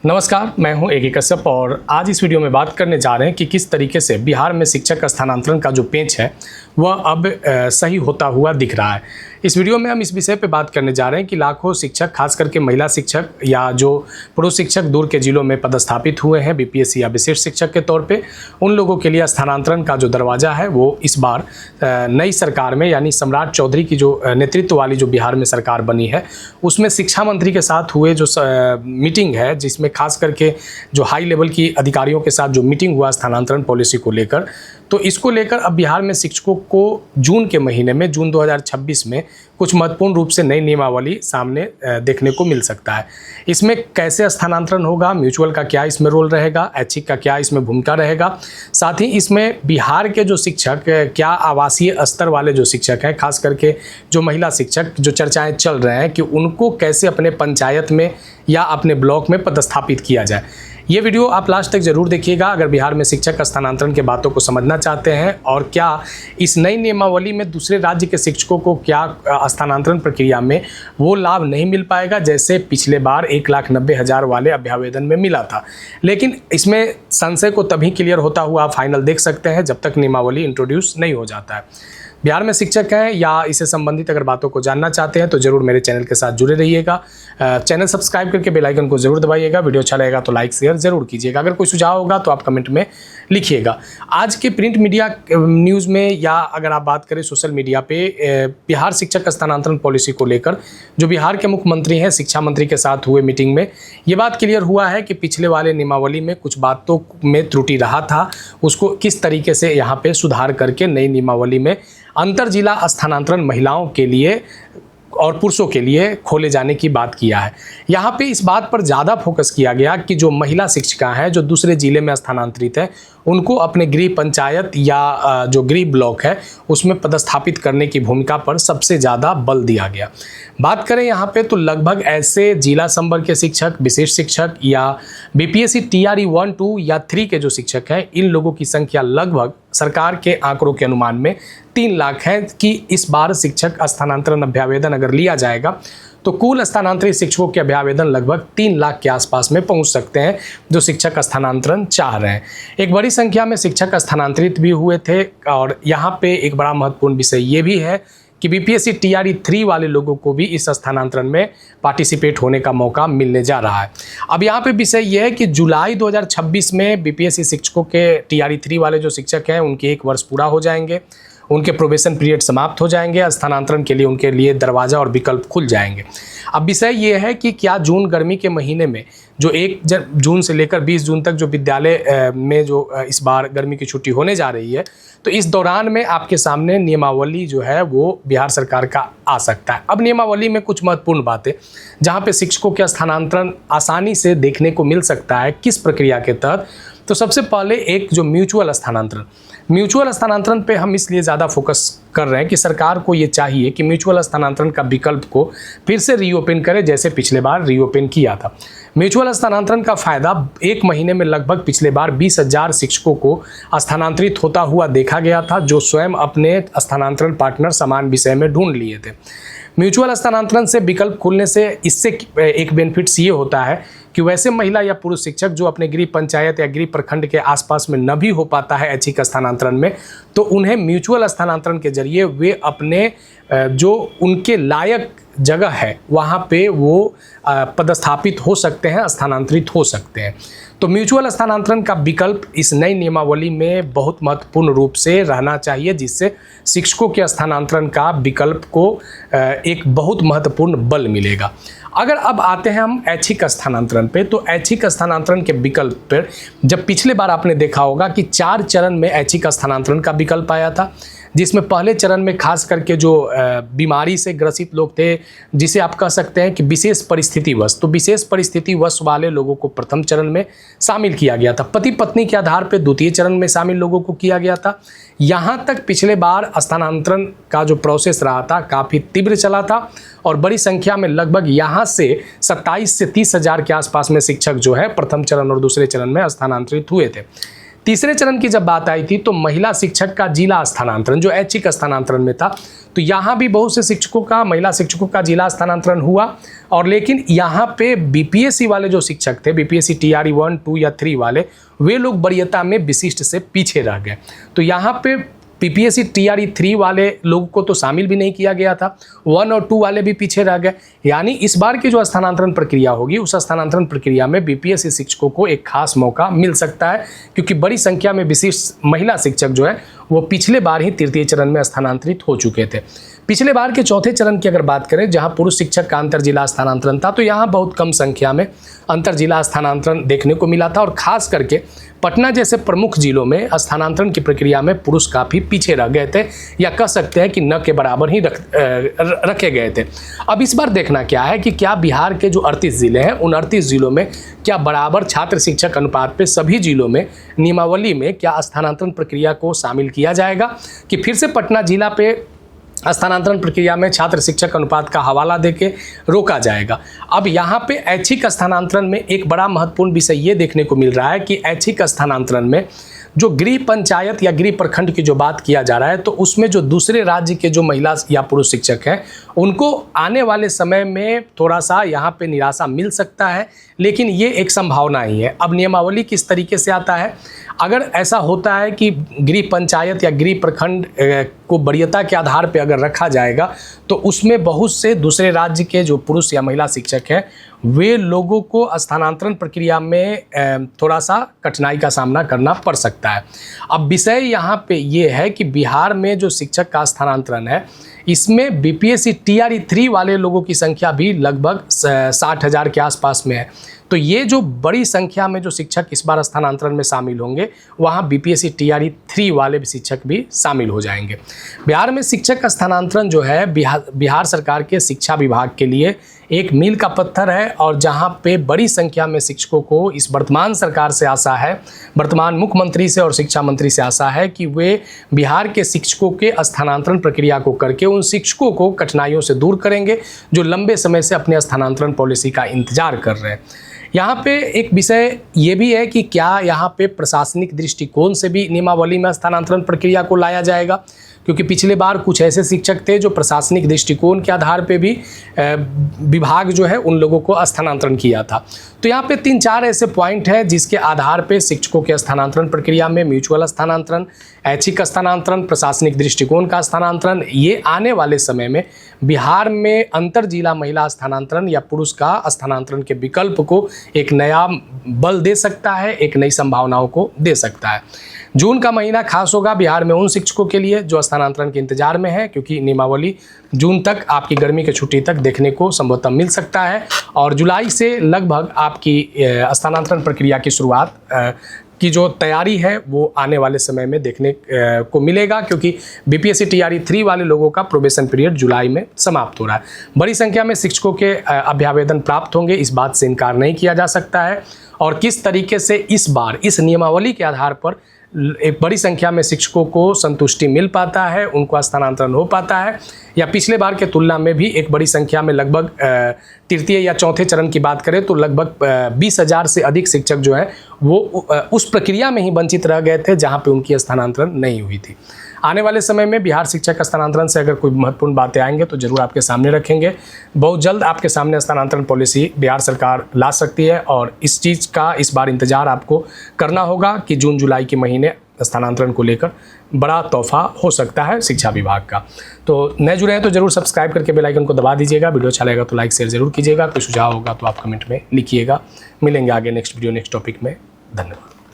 नमस्कार, मैं हूं ए के कश्यप और आज इस वीडियो में बात करने जा रहे हैं कि किस तरीके से बिहार में शिक्षक स्थानांतरण का जो पेच है वह अब सही होता हुआ दिख रहा है। इस वीडियो में हम इस विषय पे बात करने जा रहे हैं कि लाखों शिक्षक, खास करके महिला शिक्षक या जो पुरुष शिक्षक दूर के जिलों में पदस्थापित हुए हैं बीपीएससी या विशेष शिक्षक के तौर पे, उन लोगों के लिए स्थानांतरण का जो दरवाज़ा है वो इस बार नई सरकार में, यानी सम्राट चौधरी की जो नेतृत्व वाली जो बिहार में सरकार बनी है उसमें शिक्षा मंत्री के साथ हुए जो मीटिंग है, जिसमें खास करके जो हाई लेवल की अधिकारियों के साथ जो मीटिंग हुआ स्थानांतरण पॉलिसी को लेकर, तो इसको लेकर अब बिहार में शिक्षकों को जून के महीने में, जून 2026 में कुछ महत्वपूर्ण रूप से नई नियमावली सामने देखने को मिल सकता है। इसमें कैसे स्थानांतरण होगा, म्यूचुअल का क्या इसमें रोल रहेगा, ऐच्छिक का क्या इसमें भूमिका रहेगा, साथ ही इसमें बिहार के जो शिक्षक, क्या आवासीय स्तर वाले जो शिक्षक हैं, खास करके जो महिला शिक्षक, जो चर्चाएं चल रहे हैं कि उनको कैसे अपने पंचायत में या अपने ब्लॉक में पदस्थापित किया जाए। ये वीडियो आप लास्ट तक जरूर देखिएगा अगर बिहार में शिक्षक स्थानांतरण के बातों को समझना चाहते हैं, और क्या इस नई नियमावली में दूसरे राज्य के शिक्षकों को क्या स्थानांतरण प्रक्रिया में वो लाभ नहीं मिल पाएगा जैसे पिछले बार 1,90,000 वाले अभ्यावेदन में मिला था। लेकिन इसमें संशय को तभी क्लियर होता हुआ आप फाइनल देख सकते हैं जब तक नियमावली इंट्रोड्यूस नहीं हो जाता है। बिहार में शिक्षक हैं या इससे संबंधित अगर बातों को जानना चाहते हैं तो जरूर मेरे चैनल के साथ जुड़े रहिएगा। चैनल सब्सक्राइब करके बेल आइकन को जरूर दबाइएगा। वीडियो अच्छा लगेगा तो लाइक शेयर जरूर कीजिएगा। अगर कोई सुझाव होगा तो आप कमेंट में लिखिएगा। आज के प्रिंट मीडिया न्यूज़ में या अगर आप बात करें सोशल मीडिया पे, बिहार शिक्षक स्थानांतरण पॉलिसी को लेकर जो बिहार के मुख्यमंत्री हैं, शिक्षा मंत्री के साथ हुए मीटिंग में ये बात क्लियर हुआ है कि पिछले वाले नियमावली में कुछ बातों में त्रुटि रहा था, उसको किस तरीके से यहाँ पे सुधार करके नई नियमावली में अंतर जिला स्थानांतरण महिलाओं के लिए और पुरुषों के लिए खोले जाने की बात किया है। यहाँ पे इस बात पर ज़्यादा फोकस किया गया कि जो महिला शिक्षिका हैं जो दूसरे जिले में स्थानांतरित हैं उनको अपने गृह पंचायत या जो गृह ब्लॉक है उसमें पदस्थापित करने की भूमिका पर सबसे ज़्यादा बल दिया गया। बात करें यहाँ पे तो लगभग ऐसे जिला संवर्ग के शिक्षक, विशेष शिक्षक या बीपीएससी TRE 1, 2 या 3 के जो शिक्षक हैं, इन लोगों की संख्या लगभग सरकार के आंकड़ों के अनुमान में 3 लाख है कि इस बार शिक्षक स्थानांतरण अभ्यावेदन अगर लिया जाएगा तो कुल स्थानांतरित शिक्षकों के अभ्यावेदन लगभग 3 लाख के आसपास में पहुंच सकते हैं जो शिक्षक स्थानांतरण चाह रहे हैं। एक बड़ी संख्या में शिक्षक स्थानांतरित भी हुए थे, और यहाँ पे एक बड़ा महत्वपूर्ण विषय ये भी है कि बीपीएससी TRE 3 वाले लोगों को भी इस स्थानांतरण में पार्टिसिपेट होने का मौका मिलने जा रहा है। अब यहाँ पे विषय ये है कि जुलाई 2026 में बीपीएससी शिक्षकों के TRE 3 वाले जो शिक्षक हैं उनके 1 वर्ष पूरा हो जाएंगे, उनके प्रोबेशन पीरियड समाप्त हो जाएंगे, स्थानांतरण के लिए उनके लिए दरवाज़ा और विकल्प खुल जाएंगे। अब विषय ये है कि क्या जून गर्मी के महीने में जो 1 जून से लेकर 20 जून तक जो विद्यालय में जो इस बार गर्मी की छुट्टी होने जा रही है, तो इस दौरान में आपके सामने नियमावली जो है वो बिहार सरकार का आ सकता है। अब नियमावली में कुछ महत्वपूर्ण बातें जहाँ पे शिक्षकों के स्थानांतरण आसानी से देखने को मिल सकता है, किस प्रक्रिया के तहत, तो सबसे पहले एक जो म्यूचुअल स्थानांतरण पे हम इसलिए ज़्यादा फोकस कर रहे हैं कि सरकार को ये चाहिए कि म्यूचुअल स्थानांतरण का विकल्प को फिर से रीओपन करे जैसे पिछले बार रीओपन किया था। म्यूचुअल स्थानांतरण का फायदा 1 महीने में लगभग पिछले बार 20,000 शिक्षकों को स्थानांतरित होता हुआ देखा गया था जो स्वयं अपने स्थानांतरण पार्टनर समान विषय में ढूंढ लिए थे। म्यूचुअल स्थानांतरण से विकल्प खुलने से इससे एक बेनिफिट्स ये होता है कि वैसे महिला या पुरुष शिक्षक जो अपने गृह पंचायत या गृह प्रखंड के आसपास में न भी हो पाता है ऐच्छिक स्थानांतरण में, तो उन्हें म्यूचुअल स्थानांतरण के जरिए वे अपने जो उनके लायक जगह है वहाँ पे वो पदस्थापित हो सकते हैं, स्थानांतरित हो सकते हैं। तो म्यूचुअल स्थानांतरण का विकल्प इस नई नियमावली में बहुत महत्वपूर्ण रूप से रहना चाहिए, जिससे शिक्षकों के स्थानांतरण का विकल्प को एक बहुत महत्वपूर्ण बल मिलेगा। अगर अब आते हैं हम ऐच्छिक स्थानांतरण पे, तो ऐच्छिक स्थानांतरण के विकल्प पर जब पिछले बार आपने देखा होगा कि 4 चरण में ऐच्छिक स्थानांतरण का विकल्प आया था, जिसमें पहले चरण में खास करके जो बीमारी से ग्रसित लोग थे, जिसे आप कह सकते हैं कि विशेष परिस्थितिवश, तो विशेष परिस्थितिवश वाले लोगों को प्रथम चरण में शामिल किया गया था। पति पत्नी के आधार पर द्वितीय चरण में शामिल लोगों को किया गया था। यहाँ तक पिछले बार स्थानांतरण का जो प्रोसेस रहा था काफ़ी तीव्र चला था, और बड़ी संख्या में लगभग यहाँ से 27 से 30 हज़ार के आसपास में शिक्षक जो है प्रथम चरण और दूसरे चरण में स्थानांतरित हुए थे। तीसरे चरण की जब बात आई थी तो महिला शिक्षक का जिला स्थानांतरण जो ऐच्छिक स्थानांतरण में था, तो यहाँ भी बहुत से शिक्षकों का, महिला शिक्षकों का जिला स्थानांतरण हुआ। और लेकिन यहाँ पे बीपीएससी वाले जो शिक्षक थे, बीपीएससी टीआरई 1, 2 या 3 वाले, वे लोग वरीयता में विशिष्ट से पीछे रह गए। तो यहाँ पे बीपीएससी टीआरई 3 वाले लोगों को तो शामिल भी नहीं किया गया था, 1 और 2 वाले भी पीछे रह गए। यानी इस बार की जो स्थानांतरण प्रक्रिया होगी, उस स्थानांतरण प्रक्रिया में बीपीएससी शिक्षकों को एक खास मौका मिल सकता है, क्योंकि बड़ी संख्या में विशिष्ट महिला शिक्षक जो है वो पिछले बार ही तृतीय चरण में स्थानांतरित हो चुके थे। पिछले बार के चौथे चरण की अगर बात करें, जहां पुरुष शिक्षक का अंतर जिला स्थानांतरण था, तो यहाँ बहुत कम संख्या में अंतर जिला स्थानांतरण देखने को मिला था। और खास करके पटना जैसे प्रमुख जिलों में स्थानांतरण की प्रक्रिया में पुरुष काफ़ी पीछे रह गए थे, या कह सकते हैं कि न के बराबर ही रखे गए थे। अब इस बार देखना क्या है कि क्या बिहार के जो 38 ज़िले हैं, उन 38 ज़िलों में क्या बराबर छात्र शिक्षक अनुपात पे सभी जिलों में नियमावली में क्या स्थानांतरण प्रक्रिया को शामिल किया जाएगा, कि फिर से पटना जिला पे स्थानांतरण प्रक्रिया में छात्र शिक्षक अनुपात का हवाला देके रोका जाएगा। अब यहाँ पे ऐच्छिक स्थानांतरण में एक बड़ा महत्वपूर्ण विषय ये देखने को मिल रहा है कि ऐच्छिक स्थानांतरण में जो गृह पंचायत या गृह प्रखंड की जो बात किया जा रहा है, तो उसमें जो दूसरे राज्य के जो महिला या पुरुष शिक्षक हैं, उनको आने वाले समय में थोड़ा सा यहाँ पे निराशा मिल सकता है, लेकिन ये एक संभावना ही है। अब नियमावली किस तरीके से आता है, अगर ऐसा होता है कि गृह पंचायत या गृह प्रखंड को वरीयता के आधार पर अगर रखा जाएगा, तो उसमें बहुत से दूसरे राज्य के जो पुरुष या महिला शिक्षक हैं, वे लोगों को स्थानांतरण प्रक्रिया में थोड़ा सा कठिनाई का सामना करना पड़ सकता है। अब विषय यहाँ पे ये है कि बिहार में जो शिक्षक का स्थानांतरण है, इसमें बीपीएससी टीआरई 3 वाले लोगों की संख्या भी लगभग 60,000 के आसपास में है। तो ये जो बड़ी संख्या में जो शिक्षक इस बार स्थानांतरण में शामिल होंगे, वहाँ बीपीएससी टीआरई 3 वाले शिक्षक भी शामिल हो जाएंगे। बिहार में शिक्षक का स्थानांतरण जो है बिहार सरकार के शिक्षा विभाग के लिए एक मील का पत्थर है, और जहाँ पे बड़ी संख्या में शिक्षकों को इस वर्तमान सरकार से आशा है, वर्तमान मुख्यमंत्री से और शिक्षा मंत्री से आशा है कि वे बिहार के शिक्षकों के स्थानांतरण प्रक्रिया को करके उन शिक्षकों को कठिनाइयों से दूर करेंगे जो लंबे समय से अपने स्थानांतरण पॉलिसी का इंतजार कर रहे हैं। यहाँ पे एक विषय ये भी है कि क्या यहाँ पे प्रशासनिक दृष्टिकोण से भी नियमावली में स्थानांतरण प्रक्रिया को लाया जाएगा, क्योंकि पिछले बार कुछ ऐसे शिक्षक थे जो प्रशासनिक दृष्टिकोण के आधार पे भी विभाग जो है उन लोगों को स्थानांतरण किया था। तो यहाँ पे 3-4 ऐसे पॉइंट हैं जिसके आधार पे शिक्षकों के स्थानांतरण प्रक्रिया में म्यूचुअल स्थानांतरण, ऐच्छिक स्थानांतरण, प्रशासनिक दृष्टिकोण का स्थानांतरण, ये आने वाले समय में बिहार में अंतर जिला महिला स्थानांतरण या पुरुष का स्थानांतरण के विकल्प को एक नया बल दे सकता है, एक नई संभावनाओं को दे सकता है। जून का महीना खास होगा बिहार में उन शिक्षकों के लिए जो स्थानांतरण के इंतजार में है, क्योंकि नियमावली जून तक, आपकी गर्मी की छुट्टी तक देखने को संभवतः मिल सकता है, और जुलाई से लगभग आपकी स्थानांतरण प्रक्रिया की शुरुआत की जो तैयारी है वो आने वाले समय में देखने को मिलेगा, क्योंकि बीपीएससी टीआरई 3 वाले लोगों का प्रोबेशन पीरियड जुलाई में समाप्त हो रहा है। बड़ी संख्या में शिक्षकों के अभ्यावेदन प्राप्त होंगे, इस बात से इनकार नहीं किया जा सकता है। और किस तरीके से इस बार इस नियमावली के आधार पर एक बड़ी संख्या में शिक्षकों को संतुष्टि मिल पाता है, उनको स्थानांतरण हो पाता है, या पिछले बार के तुलना में भी एक बड़ी संख्या में लगभग तृतीय या चौथे चरण की बात करें तो लगभग 20,000 से अधिक शिक्षक जो है वो उस प्रक्रिया में ही वंचित रह गए थे जहां पे उनकी स्थानांतरण नहीं हुई थी। आने वाले समय में बिहार शिक्षक स्थानांतरण से अगर कोई महत्वपूर्ण बातें आएंगे तो जरूर आपके सामने रखेंगे। बहुत जल्द आपके सामने स्थानांतरण पॉलिसी बिहार सरकार ला सकती है, और इस चीज़ का इस बार इंतजार आपको करना होगा कि जून जुलाई के महीने स्थानांतरण को लेकर बड़ा तोहफा हो सकता है शिक्षा विभाग का। तो नए जुड़े हैं तो जरूर सब्सक्राइब करके बेल आइकन को दबा दीजिएगा। वीडियो अच्छा लगेगा तो लाइक शेयर जरूर कीजिएगा। कोई सुझाव होगा तो आप कमेंट में लिखिएगा। मिलेंगे आगे नेक्स्ट वीडियो नेक्स्ट टॉपिक में। धन्यवाद।